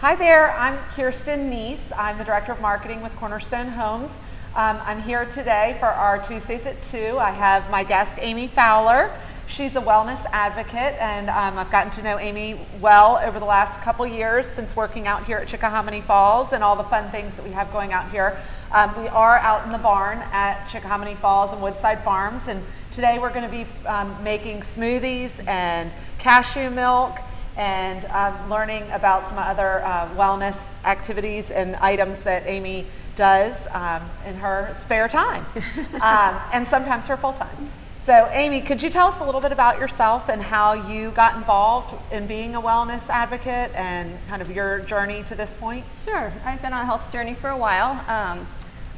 Hi there, I'm Kirsten Neese. I'm the Director of Marketing with Cornerstone Homes. I'm here today for our Tuesdays at 2. I have my guest, Amy Fowler. She's a wellness advocate, and I've gotten to know Amy well over the last couple years since working out here at Chickahominy Falls and all the fun things that we have going out here. We are out in the barn at Chickahominy Falls and Woodside Farms, and today we're going to be making smoothies and cashew milk and learning about some other wellness activities and items that Amy does in her spare time and sometimes her full time. So Amy, could you tell us a little bit about yourself and how you got involved in being a wellness advocate and kind of your journey to this point? Sure. I've been on a health journey for a while.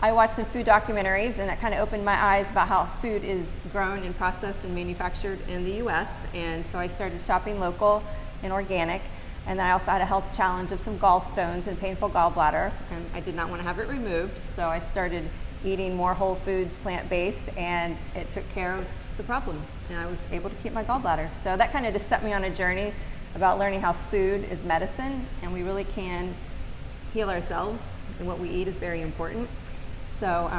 I watched some food documentaries, and that kind of opened my eyes about how food is grown and processed and manufactured in the U.S. And so I started shopping local and organic. And then I also had a health challenge of some gallstones and painful gallbladder, and I did not want to have it removed. So I started eating more whole foods, plant-based, and it took care of the problem. And I was able to keep my gallbladder. So that kind of just set me on a journey about learning how food is medicine, and we really can heal ourselves, and what we eat is very important. So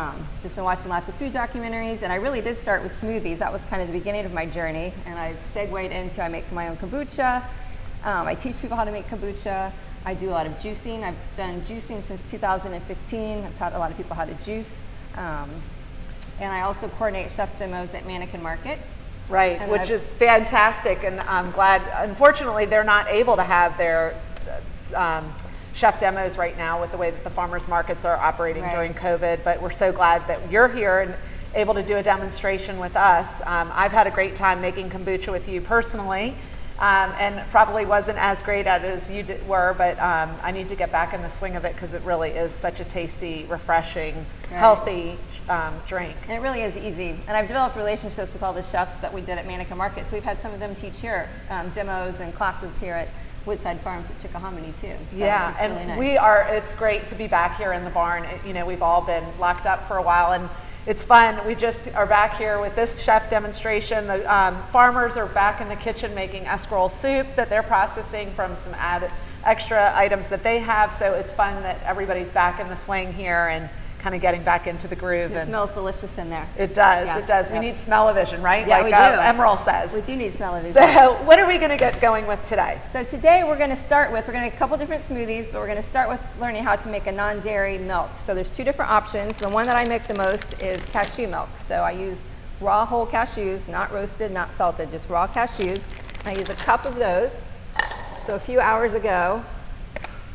just been watching lots of food documentaries, and I really did start with smoothies. That was kind of the beginning of my journey, and I've segued into I make my own kombucha. I teach people how to make kombucha. I do a lot of juicing. I've done juicing since 2015. I've taught a lot of people how to juice. And I also coordinate chef demos at Mannequin Market. Right, and which is fantastic, and I'm glad. Unfortunately, they're not able to have their chef demos right now with the way that the farmers markets are operating during COVID, but we're so glad that you're here and able to do a demonstration with us. I've had a great time making kombucha with you personally. And probably wasn't as great at it as you were, but I need to get back in the swing of it because it really is such a tasty, refreshing, healthy drink. And it really is easy. And I've developed relationships with all the chefs that we did at Mannequin Market. So we've had some of them teach here, demos and classes here at Woodside Farms at Chickahominy too. So yeah, and really nice. It's great to be back here in the barn. We've all been locked up for a while, and it's fun. We just are back here with this chef demonstration. The farmers are back in the kitchen making escarole soup that they're processing from some extra items that they have. So it's fun that everybody's back in the swing here and kind of getting back into the groove. It smells delicious in there. It does, yeah. it does. Yep. We need smell-o-vision, right? Yeah, like we do. Emerald says. We do need smell-o-vision. So what are we going to get going with today? So today we're going to make a couple different smoothies, but we're going to start with learning how to make a non-dairy milk. So there's two different options. The one that I make the most is cashew milk. So I use raw whole cashews, not roasted, not salted, just raw cashews. I use a cup of those. So a few hours ago,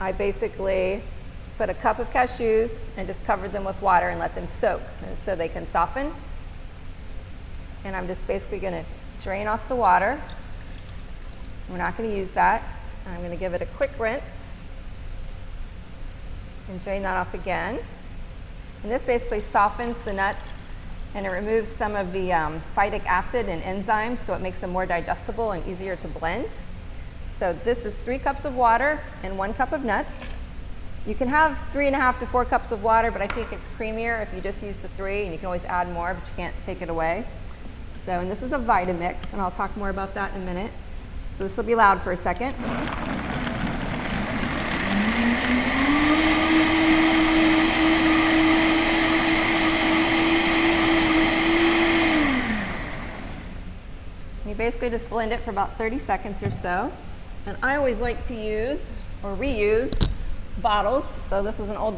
I basically put a cup of cashews and just covered them with water and let them soak so they can soften. And I'm just basically going to drain off the water. We're not going to use that. I'm going to give it a quick rinse and drain that off again. And this basically softens the nuts, and it removes some of the phytic acid and enzymes, so it makes them more digestible and easier to blend. So this is 3 cups of water and 1 cup of nuts. You can have 3.5 to 4 cups of water, but I think it's creamier if you just use the 3, and you can always add more, but you can't take it away. So, and this is a Vitamix, and I'll talk more about that in a minute. So this will be loud for a second. You basically just blend it for about 30 seconds or so. And I always like to use or reuse bottles. So this is an old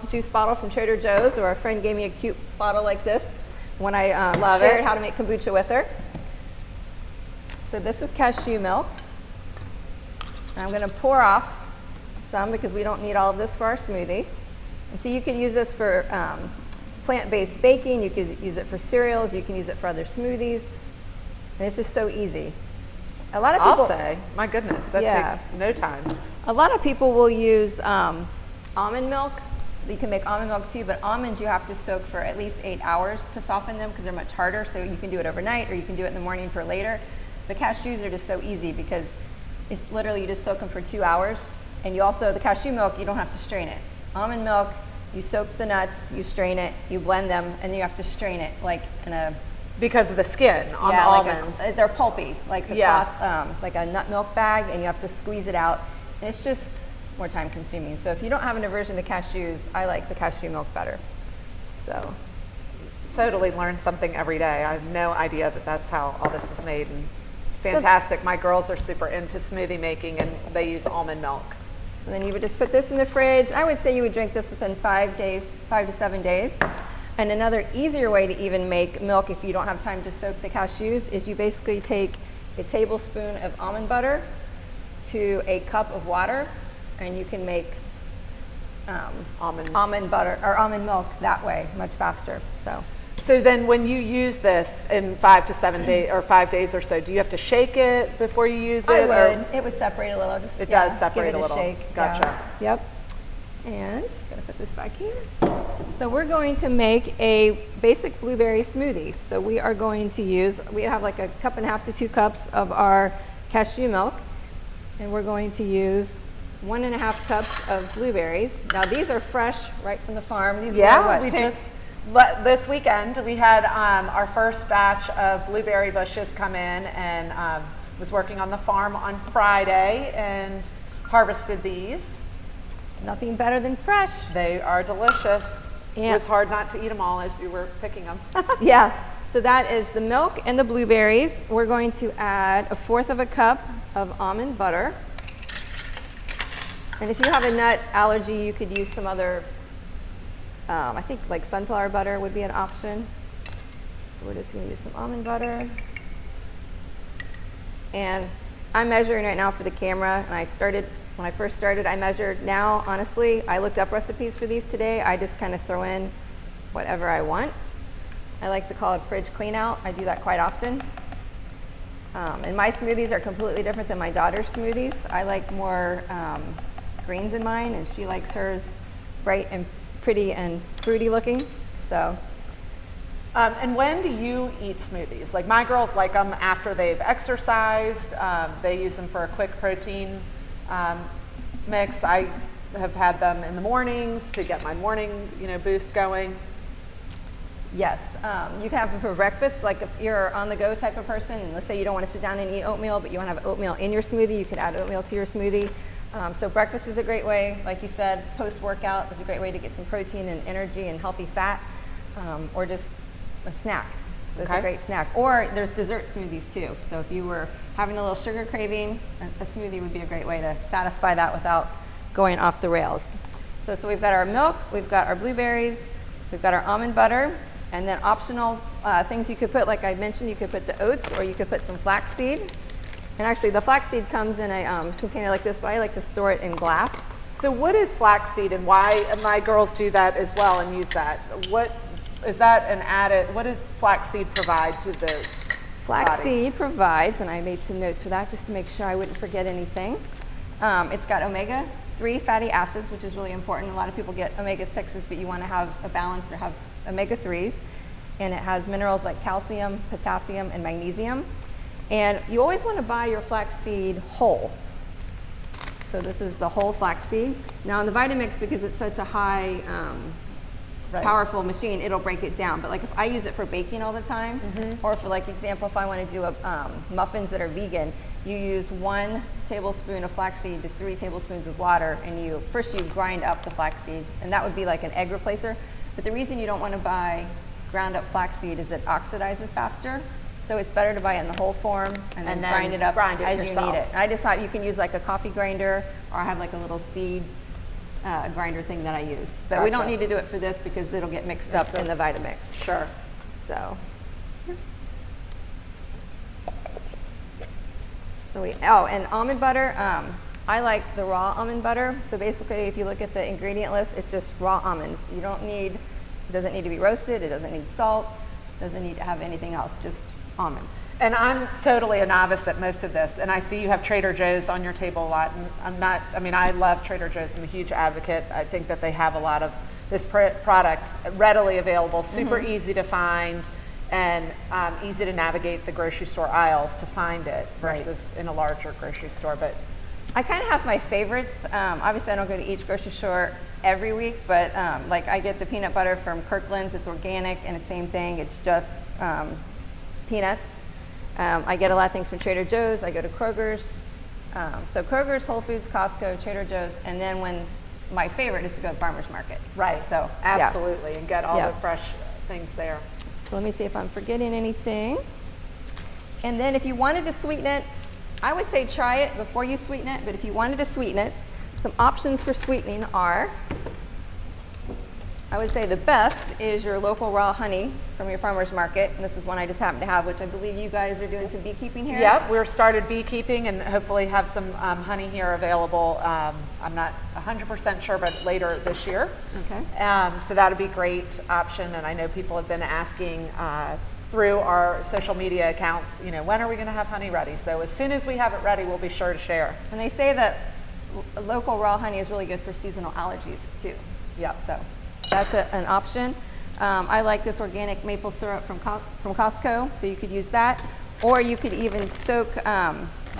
juice bottle from Trader Joe's, or a friend gave me a cute bottle like this when I shared how to make kombucha with her. So this is cashew milk. And I'm going to pour off some because we don't need all of this for our smoothie. And so you can use this for plant-based baking. You can use it for cereals. You can use it for other smoothies. And it's just so easy. A lot of people, I'll say, my goodness, that takes no time. A lot of people will use almond milk. You can make almond milk too, but almonds you have to soak for at least 8 hours to soften them because they're much harder. So you can do it overnight, or you can do it in the morning for later. The cashews are just so easy because it's literally you just soak them for 2 hours. And you also, the cashew milk, you don't have to strain it. Almond milk, you soak the nuts, you strain it, you blend them, and then you have to strain it like in a because of the skin on the almonds. They're pulpy, like the cloth, like a nut milk bag, and you have to squeeze it out. And it's just more time consuming. So if you don't have an aversion to cashews, I like the cashew milk better. So Totally learn something every day. I have no idea that that's how all this is made. And fantastic. My girls are super into smoothie making, and they use almond milk. So then you would just put this in the fridge. I would say you would drink this within 5 days, 5 to 7 days. And another easier way to even make milk if you don't have time to soak the cashews is you basically take a tablespoon of almond butter to a cup of water, and you can make almond butter or almond milk that way much faster. So then when you use this in 5 to 7 days or 5 days or so, do you have to shake it before you use it? I would. It would separate a little. It does separate give it a little. Shake. Gotcha. Yeah. Yep. And I'm gonna put this back here. So we're going to make a basic blueberry smoothie. So we are going to use, we have like a cup and a half to 2 cups of our cashew milk, and we're going to use 1.5 cups of blueberries. Now these are fresh right from the farm. These this weekend we had our first batch of blueberry bushes come in, and was working on the farm on Friday and harvested these. Nothing better than fresh. They are delicious. And it was hard not to eat them all as you were picking them. Yeah, so that is the milk and the blueberries. We're going to add 1/4 cup of almond butter. And if you have a nut allergy, you could use some other, I think like sunflower butter would be an option. So we're just gonna use some almond butter. And I'm measuring right now for the camera, and when I first started, I measured. Now, honestly, I looked up recipes for these today. I just kind of throw in whatever I want. I like to call it fridge clean out. I do that quite often. And my smoothies are completely different than my daughter's smoothies. I like more greens in mine, and she likes hers bright and pretty and fruity looking. So. And when do you eat smoothies? Like my girls like them after they've exercised. They use them for a quick protein mix. I have had them in the mornings to get my morning, boost going. Yes, you can have them for breakfast. Like if you're on the go type of person, and let's say you don't want to sit down and eat oatmeal, but you want to have oatmeal in your smoothie, you could add oatmeal to your smoothie. So breakfast is a great way. Like you said, post-workout is a great way to get some protein and energy and healthy fat, or just a snack. So it's a great snack. Or there's dessert smoothies too. So if you were having a little sugar craving, a smoothie would be a great way to satisfy that without going off the rails. So we've got our milk, we've got our blueberries, we've got our almond butter, and then optional things you could put, like I mentioned, you could put the oats, or you could put some flaxseed. And actually the flaxseed comes in a container like this, but I like to store it in glass. So what is flaxseed, and why my girls do that as well and use that? What is that an added, what does flaxseed provide to the Flaxseed provides, and I made some notes for that just to make sure I wouldn't forget anything. It's got omega-3 fatty acids, which is really important. A lot of people get omega-6s, but you want to have a balance or have omega-3s. And it has minerals like calcium, potassium, and magnesium. And you always want to buy your flaxseed whole. So this is the whole flaxseed. Now in the Vitamix, because it's such a high powerful machine, it'll break it down. But like if I use it for baking all the time, or for like example, if I want to do muffins that are vegan, you use 1 tablespoon of flaxseed to 3 tablespoons of water, and first you grind up the flaxseed, and that would be like an egg replacer. But the reason you don't want to buy ground up flaxseed is it oxidizes faster. So it's better to buy it in the whole form and then grind it up as you need it. I just thought you can use like a coffee grinder, or I have like a little seed grinder thing that I use. But we don't need to do it for this because it'll get mixed up in the Vitamix. Sure. So, and almond butter. I like the raw almond butter. So basically, if you look at the ingredient list, it's just raw almonds. It doesn't need to be roasted. It doesn't need salt. Doesn't need to have anything else. Just almonds. And I'm totally a novice at most of this, and I see you have Trader Joe's on your table a lot, and I love Trader Joe's. I'm a huge advocate. I think that they have a lot of this product readily available, super easy to find, and easy to navigate the grocery store aisles to find it versus in a larger grocery store. But I kind of have my favorites. Obviously, I don't go to each grocery store every week, but like I get the peanut butter from Kirkland's. It's organic, and the same thing. It's just peanuts. I get a lot of things from Trader Joe's. I go to Kroger's. So Kroger's, Whole Foods, Costco, Trader Joe's, and then when my favorite is to go to farmer's market. Right. So absolutely, yeah. and get all Yeah. the fresh things there. So let me see if I'm forgetting anything. And then if you wanted to sweeten it, I would say try it before you sweeten it, but if you wanted to sweeten it, some options for sweetening are, I would say the best is your local raw honey from your farmer's market. And this is one I just happen to have, which I believe you guys are doing some beekeeping here. Yep, we're started beekeeping and hopefully have some honey here available. I'm not 100% sure, but later this year. Okay. So that would be a great option. And I know people have been asking through our social media accounts, you know, when are we going to have honey ready? So as soon as we have it ready, we'll be sure to share. And they say that local raw honey is really good for seasonal allergies too. Yep. So that's an option. I like this organic maple syrup from Costco, so you could use that. Or you could even soak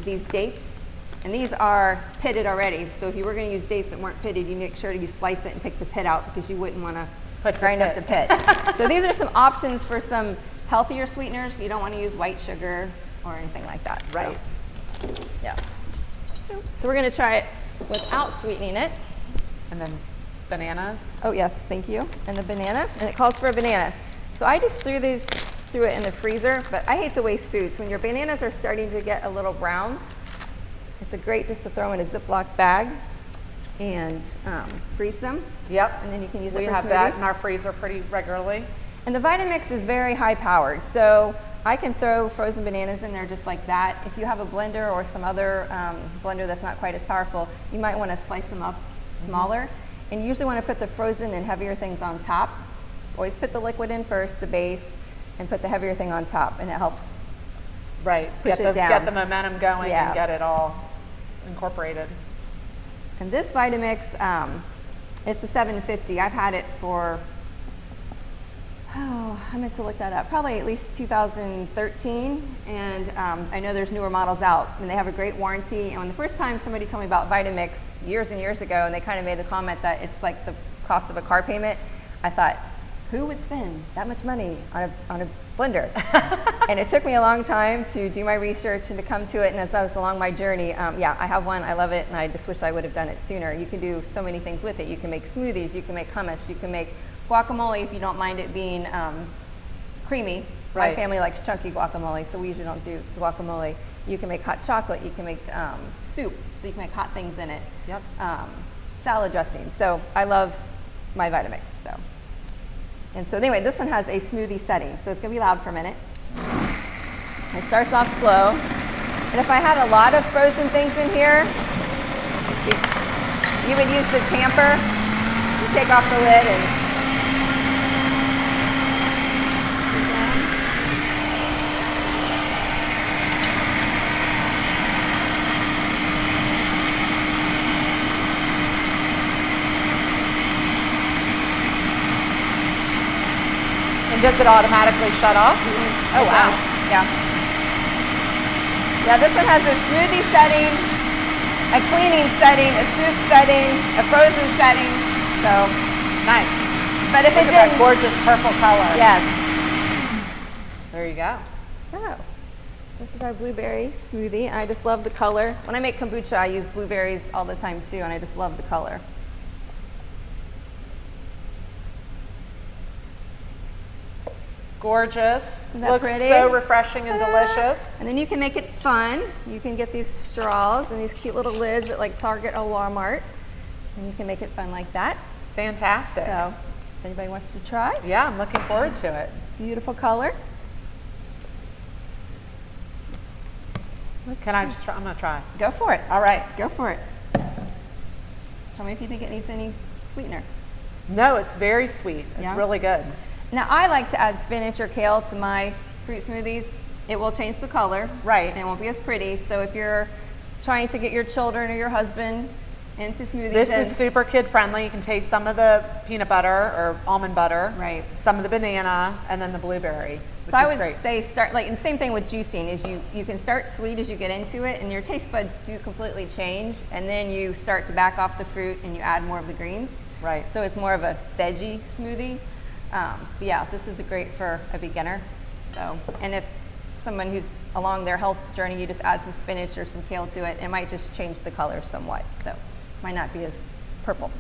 these dates, and these are pitted already. So if you were going to use dates that weren't pitted, you make sure to slice it and take the pit out because you wouldn't want to grind up the pit. So these are some options for some healthier sweeteners. You don't want to use white sugar or anything like that. Right. So, yeah. So we're going to try it without sweetening it. And then bananas. Oh yes, thank you. And the banana, and it calls for a banana. So I just threw it in the freezer, but I hate to waste food. So when your bananas are starting to get a little brown, it's great just to throw in a Ziploc bag and freeze them. Yep. And then you can use it for We have smoothies. that in our freezer pretty regularly. And the Vitamix is very high powered, so I can throw frozen bananas in there just like that. If you have a blender or some other blender that's not quite as powerful, you might want to slice them up smaller. And you usually want to put the frozen and heavier things on top. Always put the liquid in first, the base, and put the heavier thing on top, and it helps. Right. Push it down. Get the momentum going Yeah. and get it all incorporated. And this Vitamix, it's a 750. I've had it for, I meant to look that up, probably at least 2013. And I know there's newer models out, and they have a great warranty. And when the first time somebody told me about Vitamix years and years ago, and they kind of made the comment that it's like the cost of a car payment, I thought, who would spend that much money on a blender? And it took me a long time to do my research and to come to it. And as I was along my journey, yeah, I have one, I love it, and I just wish I would have done it sooner. You can do so many things with it. You can make smoothies, you can make hummus, you can make guacamole if you don't mind it being creamy. Right. My family likes chunky guacamole, so we usually don't do guacamole. You can make hot chocolate, you can make soup, so you can make hot things in it. Yep. Salad dressing. So I love my Vitamix. And so anyway, this one has a smoothie setting, so it's gonna be loud for a minute. It starts off slow. And if I had a lot of frozen things in here, you would use the tamper. You take off the lid and does it automatically shut off? Oh wow, yeah. Yeah, this one has a smoothie setting, a cleaning setting, a soup setting, a frozen setting, so Nice. But if Look it at that didn't, gorgeous purple color. yes. There you go. So, this is our blueberry smoothie, and I just love the color. When I make kombucha, I use blueberries all the time too, and I just love the color. Gorgeous. Isn't that Looks pretty? so refreshing and Ta-da! delicious. And then you can make it fun. You can get these straws and these cute little lids at like Target or Walmart, and you can make it fun like that. Fantastic. So, if anybody wants to try, Yeah, I'm looking forward to it. beautiful color. Let's Can I see. just try? I'm going to try. Go for it. All right. Go for it. Tell me if you think it needs any sweetener. No, it's very sweet. It's Yeah? really good. Now, I like to add spinach or kale to my fruit smoothies. It will change the color. Right. And it won't be as pretty. So if you're trying to get your children or your husband into smoothies. This and is super kid friendly. You can taste some of the peanut butter or almond butter. Right. Some of the banana and then the blueberry, which So I is would great. say start, like, and same thing with juicing, is you can start sweet as you get into it, and your taste buds do completely change, and then you start to back off the fruit and you add more of the greens. Right. So it's more of a veggie smoothie. But yeah, this is great for a beginner. So, and if someone who's along their health journey, you just add some spinach or some kale to it. It might just change the color somewhat, so might not be as purple.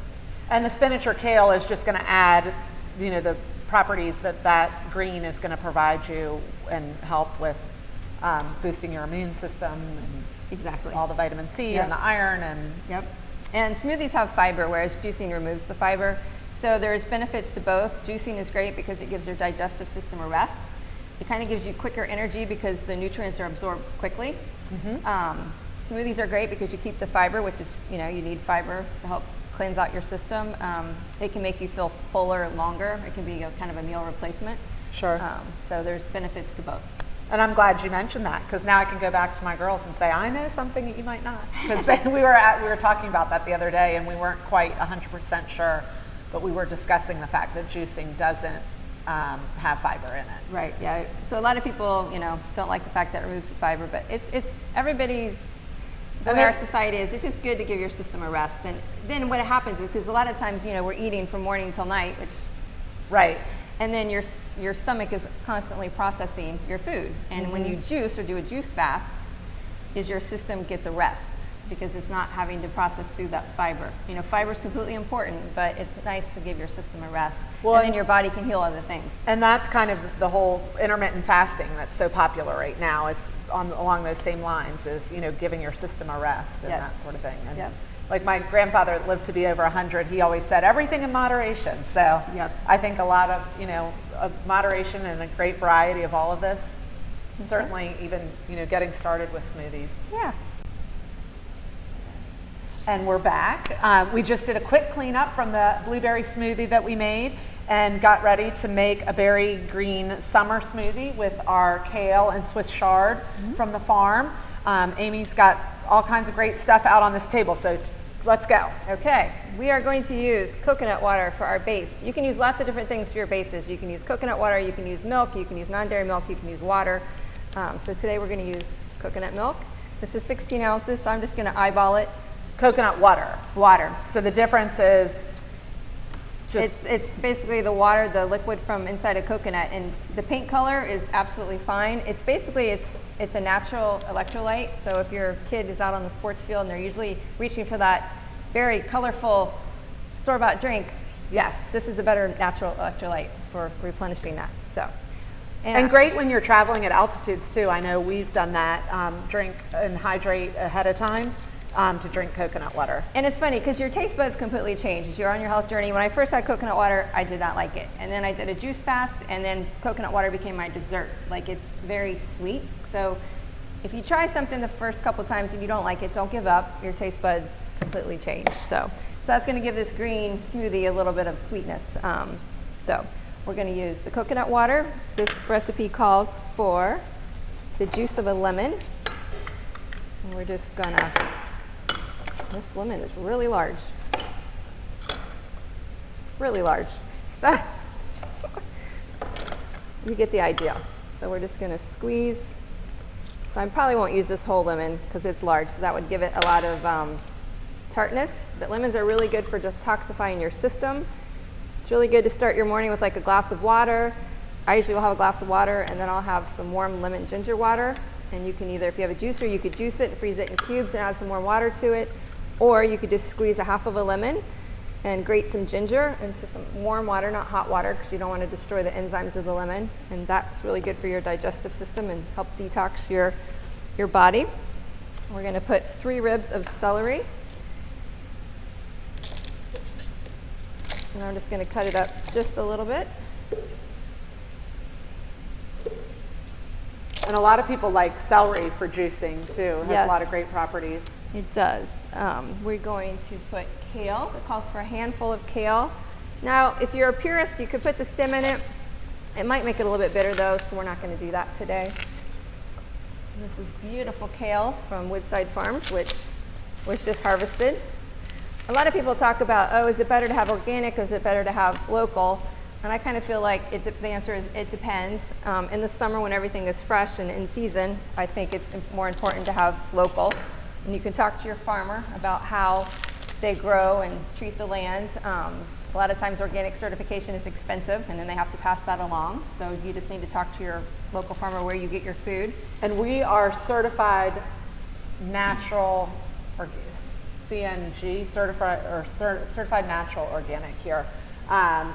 And the spinach or kale is just going to add, the properties that green is going to provide you and help with boosting your immune system and exactly all the vitamin C and the iron and And smoothies have fiber, whereas juicing removes the fiber. So there's benefits to both. Juicing is great because it gives your digestive system a rest. It kind of gives you quicker energy because the nutrients are absorbed quickly. Smoothies are great because you keep the fiber, which is, you need fiber to help cleanse out your system. It can make you feel fuller longer. It can be kind of a meal replacement. Sure. So there's benefits to both. And I'm glad you mentioned that, because now I can go back to my girls and say, I know something that you might not. Because we were talking about that the other day, and we weren't quite 100% sure, but we were discussing the fact that juicing doesn't have fiber in it. Right. Yeah. So a lot of people, don't like the fact that it removes the fiber, but it's everybody's. The way our society is, it's just good to give your system a rest. And then what happens is, because a lot of times, we're eating from morning till night, which. Right. And then your stomach is constantly processing your food. And when you juice or do a juice fast, your system gets a rest because it's not having to process through that fiber. Fiber is completely important, but it's nice to give your system a rest. Well, and then your body can heal other things. And that's kind of the whole intermittent fasting that's so popular right now, is along those same lines, is, giving your system a rest and that sort of thing. And like my grandfather lived to be over 100, he always said everything in moderation. So I think a lot of moderation and a great variety of all of this. Certainly even, getting started with smoothies. Yeah. And we're back. We just did a quick cleanup from the blueberry smoothie that we made and got ready to make a berry green summer smoothie with our kale and Swiss chard from the farm. Amy's got all kinds of great stuff out on this table, so let's go. Okay, we are going to use coconut water for our base. You can use lots of different things for your bases. You can use coconut water, you can use milk, you can use non-dairy milk, you can use water. So today we're going to use coconut milk. This is 16 ounces, so I'm just going to eyeball it. Coconut water. Water. So the difference is just... It's basically the water, the liquid from inside a coconut, and the pink color is absolutely fine. It's basically, it's a natural electrolyte, so if your kid is out on the sports field and they're usually reaching for that very colorful store-bought drink, this is a better natural electrolyte for replenishing that. So. And great when you're traveling at altitudes too. I know we've done that, drink and hydrate ahead of time. To drink coconut water. And it's funny because your taste buds completely change as you're on your health journey. When I first had coconut water, I did not like it. And then I did a juice fast, and then coconut water became my dessert. Like, it's very sweet. So if you try something the first couple times and you don't like it, don't give up. Your taste buds completely change. So that's going to give this green smoothie a little bit of sweetness. So we're going to use the coconut water. This recipe calls for the juice of a lemon. And we're just going to... This lemon is really large. Really large. You get the idea. So we're just going to squeeze. So I probably won't use this whole lemon because it's large, so that would give it a lot of tartness. But lemons are really good for detoxifying your system. It's really good to start your morning with like a glass of water. I usually will have a glass of water, and then I'll have some warm lemon ginger water. And you can either, if you have a juicer, you could juice it and freeze it in cubes and add some more water to it. Or you could just squeeze a half of a lemon and grate some ginger into some warm water, not hot water, because you don't want to destroy the enzymes of the lemon. And that's really good for your digestive system and help detox your body. We're going to put 3 ribs of celery. And I'm just going to cut it up just a little bit. And a lot of people like celery for juicing too. It has a lot of great properties. It does. We're going to put kale. It calls for a handful of kale. Now, if you're a purist, you could put the stem in it. It might make it a little bit bitter though, so we're not going to do that today. This is beautiful kale from Woodside Farms, which was just harvested. A lot of people talk about, oh, is it better to have organic or is it better to have local? And I kind of feel like the answer is it depends. In the summer when everything is fresh and in season, I think it's more important to have local. And you can talk to your farmer about how they grow and treat the land. A lot of times organic certification is expensive and then they have to pass that along. So you just need to talk to your local farmer where you get your food. And we are certified natural, or CNG, certified natural organic here.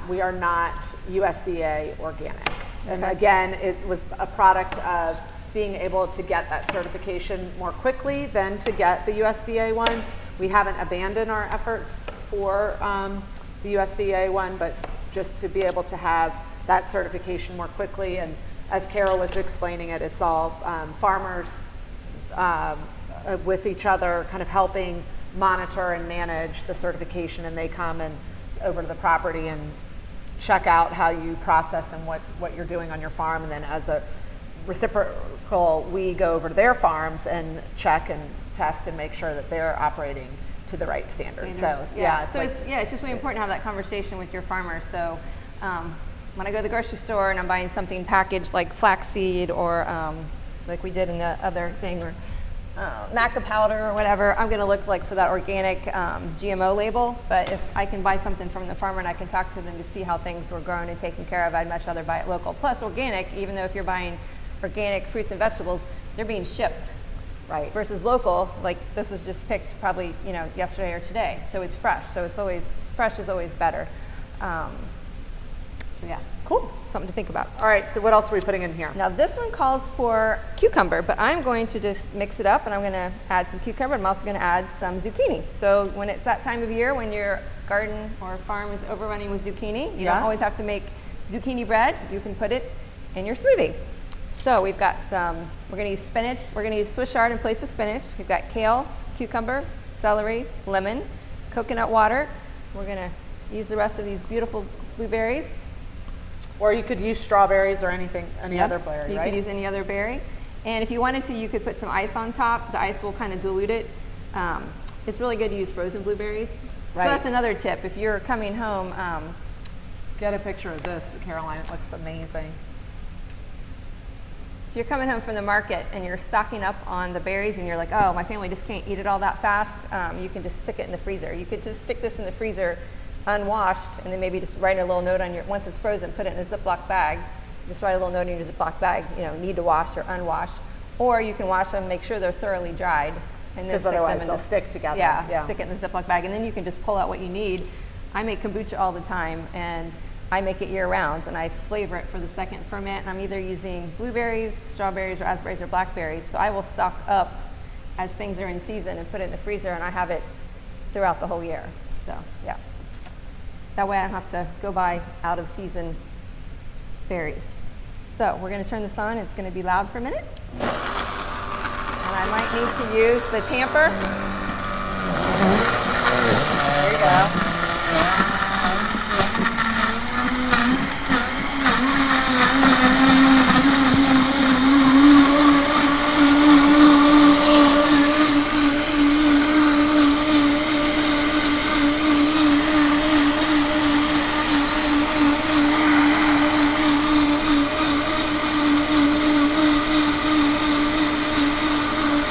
We are not USDA organic. And again, it was a product of being able to get that certification more quickly than to get the USDA one. We haven't abandoned our efforts for the USDA one, but just to be able to have that certification more quickly. And as Carol was explaining it, it's all farmers with each other kind of helping monitor and manage the certification, and they come and over to the property and check out how you process and what you're doing on your farm. And then as a reciprocal, we go over to their farms and check and test and make sure that they're operating to the right standards. So it's just really important to have that conversation with your farmer. So when I go to the grocery store and I'm buying something packaged like flaxseed or like we did in the other thing, or maca powder or whatever, I'm going to look for that organic GMO label. But if I can buy something from the farmer and I can talk to them to see how things were grown and taken care of, I'd much rather buy it local. Plus organic, even though if you're buying organic fruits and vegetables, they're being shipped. Right. Versus local, like this was just picked probably yesterday or today, so it's fresh. So it's always fresh is always better. So yeah, cool. Something to think about. All right, so what else are we putting in here? Now this one calls for cucumber, but I'm going to just mix it up and I'm going to add some cucumber. I'm also going to add some zucchini. So when it's that time of year when your garden or farm is overrunning with zucchini, you don't always have to make zucchini bread. You can put it in your smoothie. So we've got we're going to use spinach. We're going to use Swiss chard in place of spinach. We've got kale, cucumber, celery, lemon, coconut water. We're going to use the rest of these beautiful blueberries. Or you could use strawberries or any other berry, You could use any other berry. And if you wanted to, you could put some ice on top. The ice will kind of dilute it. It's really good to use frozen blueberries. Right. So that's another tip. If you're coming home, get a picture of this, Caroline. It looks amazing. If you're coming home from the market and you're stocking up on the berries and you're like, oh, my family just can't eat it all that fast, you can just stick it in the freezer. You could just stick this in the freezer unwashed and then maybe just write a little note on once it's frozen, put it in a Ziploc bag. Just write a little note in your Ziploc bag, need to wash or unwash. Or you can wash them, make sure they're thoroughly dried. Because otherwise they'll stick together. Yeah, stick it in the Ziploc bag. And then you can just pull out what you need. I make kombucha all the time and I make it year round and I flavor it for the second ferment. And I'm either using blueberries, strawberries, raspberries, or blackberries. So I will stock up as things are in season and put it in the freezer, and I have it throughout the whole year. So yeah, that way I don't have to go buy out of season berries. So we're going to turn this on. It's going to be loud for a minute. And I might need to use the tamper. There you go.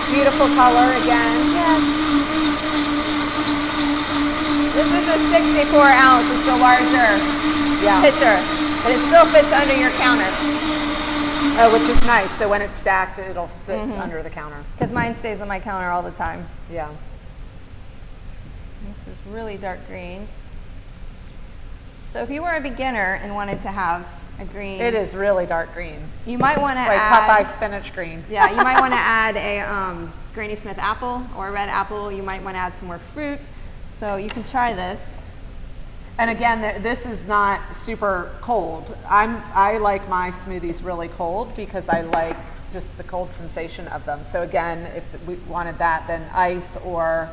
Beautiful color again. Yes. This is a 64 ounce. It's the larger pitcher, but it still fits under your counter. Oh, which is nice. So when it's stacked, it'll sit under the counter. Because mine stays on my counter all the time. Yeah. This is really dark green. So if you were a beginner and wanted to have a green, it is really dark green. You might want to add like Popeye spinach green. Yeah, you might want to add a Granny Smith apple or a red apple. You might want to add some more fruit. So you can try this. And again, this is not super cold. I like my smoothies really cold because I like just the cold sensation of them. So again, if we wanted that, then ice or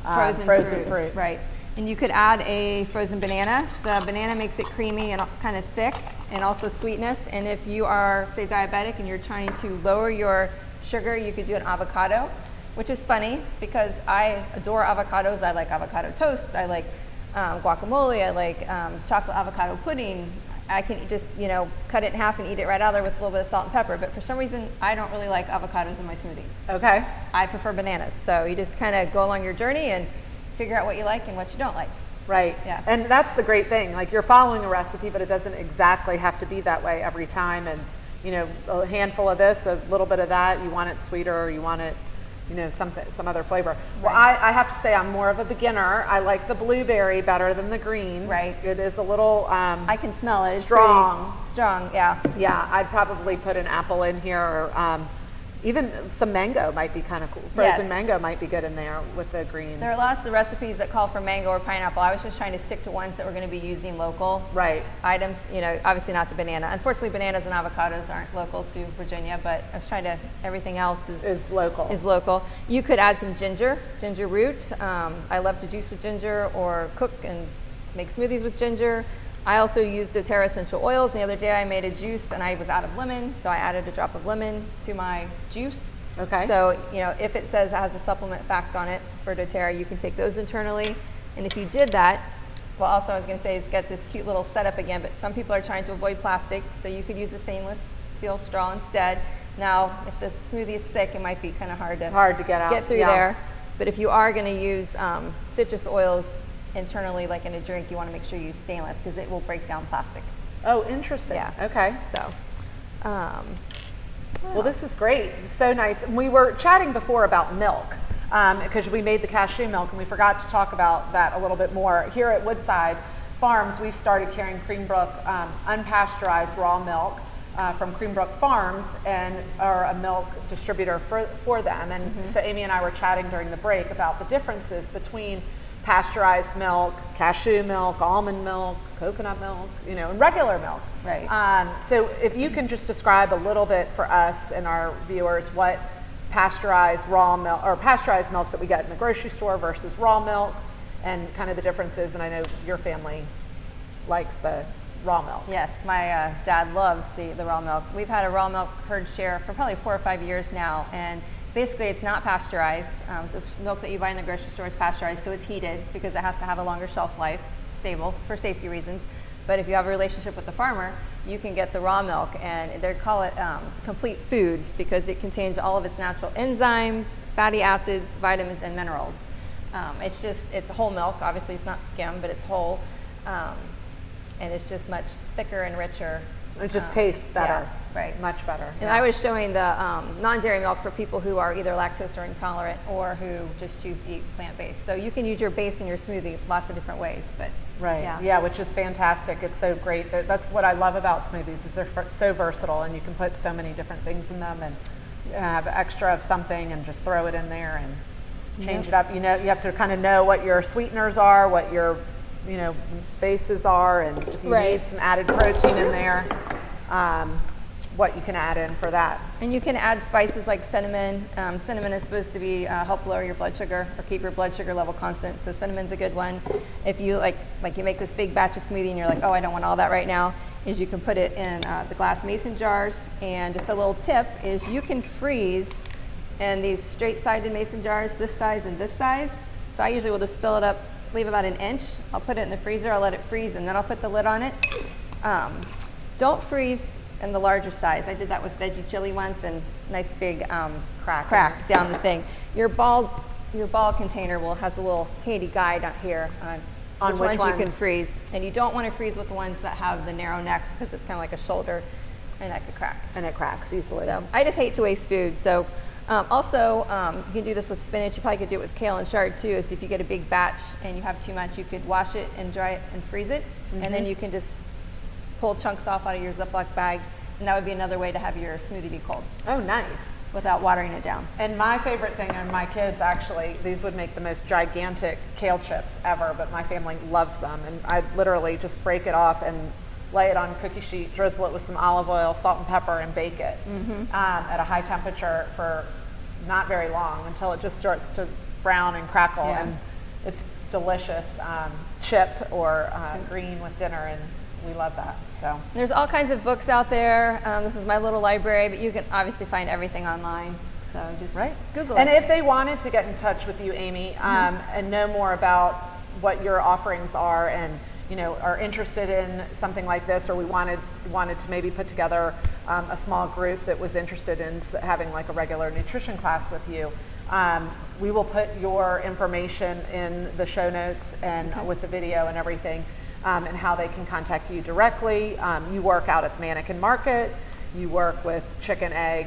frozen fruit. Right. And you could add a frozen banana. The banana makes it creamy and kind of thick and also sweetness. And if you are, say, diabetic and you're trying to lower your sugar, you could do an avocado, which is funny because I adore avocados. I like avocado toast. I like guacamole. I like chocolate avocado pudding. I can just, cut it in half and eat it right out there with a little bit of salt and pepper. But for some reason, I don't really like avocados in my smoothie. Okay. I prefer bananas. So you just kind of go along your journey and figure out what you like and what you don't like. Right. Yeah. And that's the great thing. Like you're following a recipe, but it doesn't exactly have to be that way every time. And, you know, a handful of this, a little bit of that, you want it sweeter or you want it, you know, some other flavor. Well, I have to say I'm more of a beginner. I like the blueberry better than the green. Right. It is a little I can smell it. It's strong. pretty strong, yeah. Yeah, I'd probably put an apple in here, or even some mango might be kind of cool. Frozen Yes. mango might be good in there with the greens. There are lots of recipes that call for mango or pineapple. I was just trying to stick to ones that were going to be using local items. You know, obviously not the banana. Unfortunately, bananas and avocados aren't local to Virginia, but I was trying to, everything else is local. You could add some ginger root. I love to juice with ginger or cook and make smoothies with ginger. I also used doTERRA essential oils. The other day I made a juice and I was out of lemon, so I added a drop of lemon to my juice. Okay. So, you know, if it says it has a supplement fact on it for doTERRA, you can take those internally. And if you did that, well, also I was going to say it's got this cute little setup again, but some people are trying to avoid plastic, so you could use a stainless steel straw instead. Now, if the smoothie is thick, it might be kind of hard to get through there. But if you are going to use citrus oils internally, like in a drink, you want to make sure you use stainless because it will break down plastic. Oh, interesting. Yeah. Okay. So, well, this is great. So nice. And we were chatting before about milk because we made the cashew milk, and we forgot to talk about that a little bit more. Here at Woodside Farms, we've started carrying Creambrook unpasteurized raw milk from Creambrook Farms, and are a milk distributor for them. And so Amy and I were chatting during the break about the differences between pasteurized milk, cashew milk, almond milk, coconut milk, you know, and regular milk. Right. So if you can just describe a little bit for us and our viewers what pasteurized raw milk or pasteurized milk that we get in the grocery store versus raw milk, and kind of the differences. And I know your family likes the raw milk. Yes, my dad loves the raw milk. We've had a raw milk herd share for probably 4 or 5 years now, and basically it's not pasteurized. The milk that you buy in the grocery store is pasteurized, so it's heated because it has to have a longer shelf life, stable, for safety reasons. But if you have a relationship with the farmer, you can get the raw milk, and they call it complete food because it contains all of its natural enzymes, fatty acids, vitamins, and minerals. It's whole milk. Obviously it's not skim, but it's whole. And it's just much thicker and richer. It just tastes better. Yeah, right. Much better. And I was showing the non-dairy milk for people who are either lactose or intolerant, or who just choose to eat plant-based. So you can use your base in your smoothie lots of different ways. But yeah, which is fantastic. It's so great. That's what I love about smoothies, is they're so versatile, and you can put so many different things in them, and have extra of something and just throw it in there and change it up. You know, you have to kind of know what your sweeteners are, what your bases are, and if you need some added protein in there, what you can add in for that. And you can add spices like cinnamon. Cinnamon is supposed to be help lower your blood sugar or keep your blood sugar level constant. So cinnamon's a good one. If you like you make this big batch of smoothie and you're like, oh, I don't want all that right now, is you can put it in the glass mason jars. And just a little tip is you can freeze in these straight-sided mason jars, this size and this size. So I usually will just fill it up, leave about 1 inch. I'll put it in the freezer, I'll let it freeze, and then I'll put the lid on it. Don't freeze in the larger size. I did that with veggie chili once, and nice big crack down the thing. Your ball container has a little handy guide out here on which ones you can freeze. And you don't want to freeze with the ones that have the narrow neck, because it's kind of like a shoulder, and that could crack. And it cracks easily. So I just hate to waste food. So also, you can do this with spinach. You probably could do it with kale and chard too. So if you get a big batch and you have too much, you could wash it and dry it and freeze it. And then you can just pull chunks off out of your Ziploc bag. And that would be another way to have your smoothie be cold. Oh, nice. Without watering it down. And my favorite thing, and my kids actually, these would make the most gigantic kale chips ever, but my family loves them. And I literally just break it off and lay it on a cookie sheet, drizzle it with some olive oil, salt and pepper, and bake it at a high temperature for not very long, until it just starts to brown and crackle. And it's delicious chip or green with dinner, and we love that. So there's all kinds of books out there. This is my little library, but you can obviously find everything online. So just Google it. And if they wanted to get in touch with you, Amy, and know more about what your offerings are, and are interested in something like this, or we wanted to maybe put together a small group that was interested in having like a regular nutrition class with you, We will put your information in the show notes and with the video and everything, and how they can contact you directly. You work out at the Mannequin Market. You work with Chicken Egg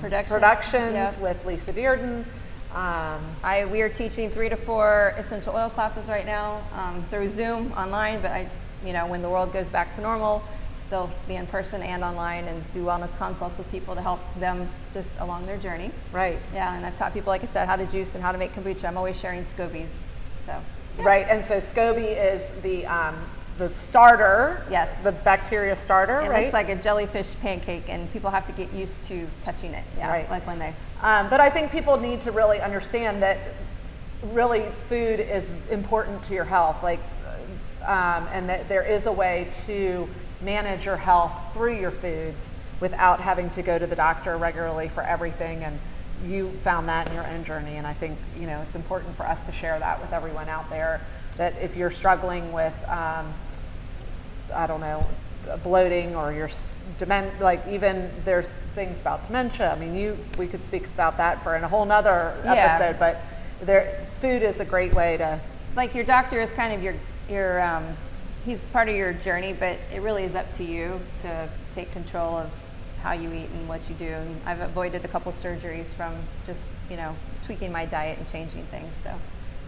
Productions with Lisa Dearden. We are teaching 3 to 4 essential oil classes right now through Zoom online, but when the world goes back to normal, they'll be in person and online and do wellness consults with people to help them just along their journey. Right. Yeah, and I've taught people, like I said, how to juice and how to make kombucha. I'm always sharing scobies. So. Yeah. Right, and so SCOBY is the starter. Yes. The bacteria starter, it right? looks like a jellyfish pancake, and people have to get used to touching it. Yeah, right. Like when they. But I think people need to really understand that really food is important to your health, and that there is a way to manage your health through your foods without having to go to the doctor regularly for everything. And you found that in your own journey, and I think it's important for us to share that with everyone out there, that if you're struggling with bloating, or you're even there's things about dementia. I mean, we could speak about that for a whole nother episode, but food is a great way to. Like your doctor is kind of your he's part of your journey, but it really is up to you to take control of how you eat and what you do. And I've avoided a couple surgeries from just tweaking my diet and changing things. So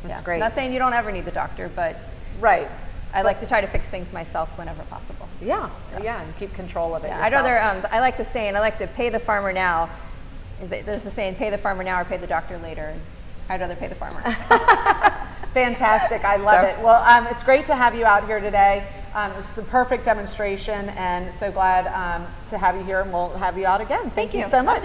that's great. I'm not saying you don't ever need the doctor, but right. I like to try to fix things myself whenever possible. Yeah, so. Yeah, and keep control of it. Yeah, I'd rather. I like the saying. I like to pay the farmer now. There's the saying, pay the farmer now or pay the doctor later. And I'd rather pay the farmer. Fantastic, I love it. Well, it's great to have you out here today. This is a perfect demonstration, and so glad to have you here, and we'll have you out again. Thank you so much.